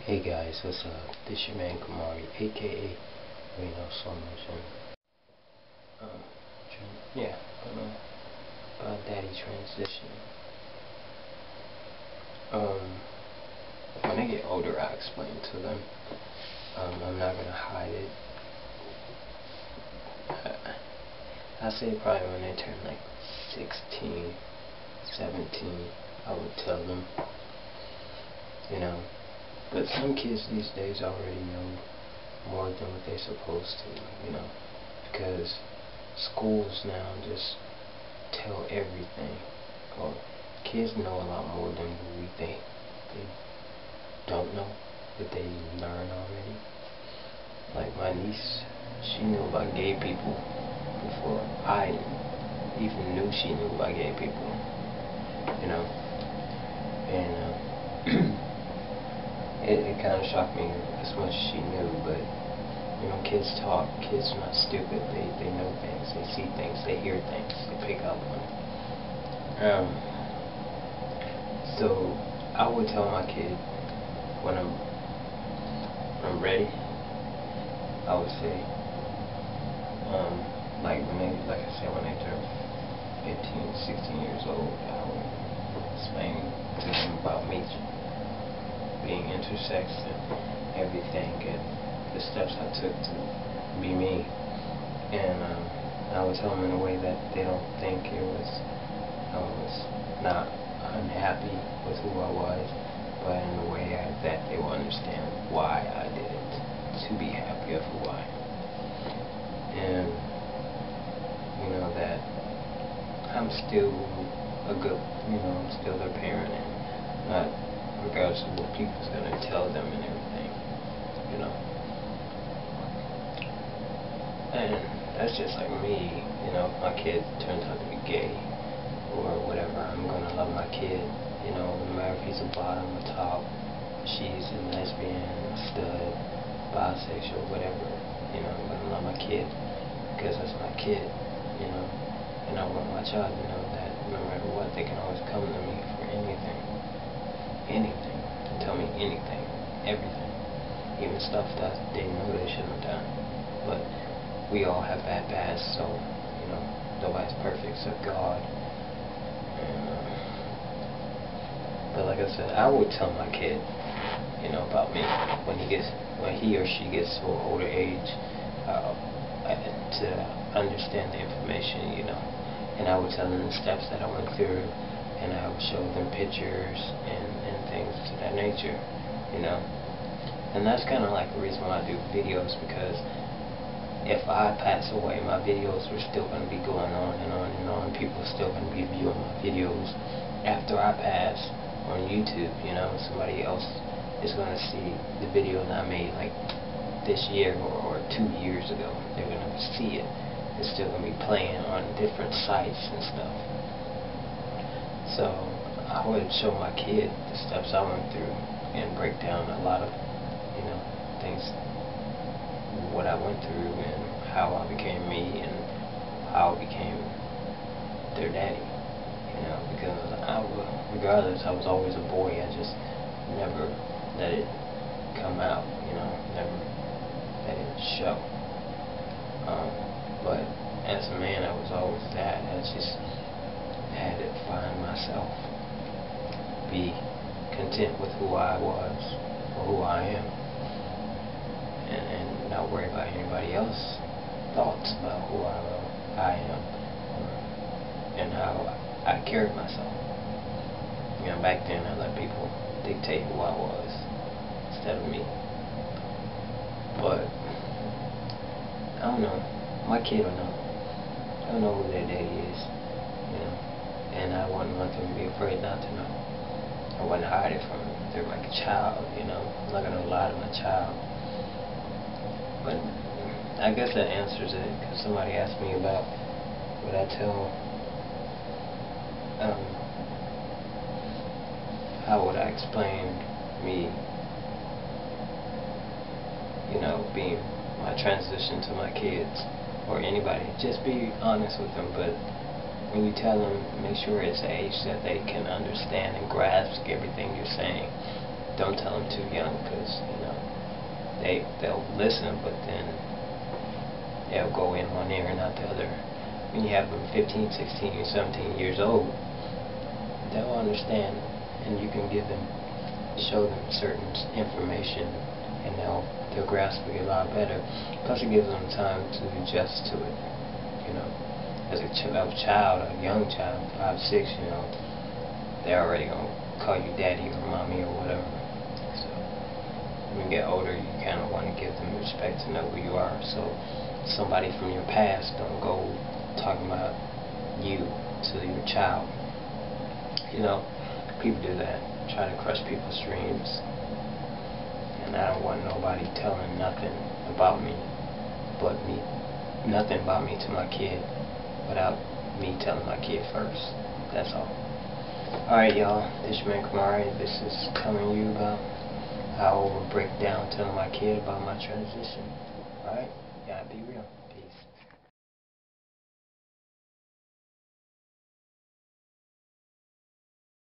Hey guys, what's up? This your man Kamari, aka Reno Slow Motion. About daddy transition. When they get older, I explain to them. I'm not gonna hide it. I say probably when they turn like 16, 17, I would tell them, But some kids these days already know more than what they're supposed to, because schools now just tell everything. Or kids know a lot more than we think they don't know, that they learn already. Like my niece, she knew about gay people before I even knew she knew about gay people, and it kind of shocked me as much as she knew, but kids talk. Kids are not stupid. They know things. They see things. They hear things. They pick up on it. So I would tell my kid when I'm ready. I would say, like I said, when they turn 15, 16 years old, I would explain to them about me being intersex and everything, and the steps I took to be me. And I would tell them in a way that they don't think I was not unhappy with who I was, but in a way that they will understand why I did it, to be happy of who I am. And that I'm still a good, I'm still their parent, and not regardless of what people's gonna tell them and everything, And that's just like me, if my kid turns out to be gay or whatever, I'm gonna love my kid, no matter if he's a bottom or top, she's a lesbian, stud, bisexual, whatever, I'm gonna love my kid because that's my kid, and I want my child to know that no matter what, they can always come to me for anything, to tell me anything, everything, even stuff that they know they shouldn't have done. But we all have bad pasts, so nobody's perfect except God. And, but like I said, I would tell my kid, about me when he or she gets to an older age, to understand the information, and I would tell them the steps that I went through, and I would show them pictures and things to that nature, and that's kind of like the reason why I do videos, because if I pass away, my videos are still going to be going on and on and on. People are still going to be viewing my videos after I pass on YouTube. Somebody else is going to see the video that I made like this year or 2 years ago. They're going to see it. It's still going to be playing on different sites and stuff. So I would show my kid the steps I went through and break down a lot of things, what I went through and how I became me and how I became their daddy, because regardless, I was always a boy. I just never let it come out, never let it show. But as a man, I was always that. I just had to find myself, be content with who I was or who I am, and not worry about anybody else's thoughts about who I am and how I carried myself. Back then I let people dictate who I was instead of me. But I don't know. My kid will know. They'll know who their daddy is, and I wouldn't want them to be afraid not to know. I wouldn't hide it from them. They're like a child, I'm not going to lie to my child. But I guess that answers it, because somebody asked me about what I tell, how would I explain me, being my transition to my kids or anybody. Just be honest with them, but when you tell them, make sure it's an age that they can understand and grasp everything you're saying. don't tell them too young, because they'll listen, but then they'll go in one ear and out the other. When you have them 15, 16, 17 years old, they'll understand, and you can show them certain information, and they'll grasp it a lot better. Plus, it gives them time to adjust to it. As a child, a young child, 5, 6, they're already gonna call you daddy or mommy or whatever. So when you get older, you kind of want to give them respect to know who you are. So somebody from your past don't go talking about you to your child. People do that, try to crush people's dreams. And I don't want nobody telling nothing about me to my kid without me telling my kid first. That's all. Alright, y'all, this is your man Kamari. This is telling you about how I will break down telling my kid about my transition. Alright? Yeah, be real.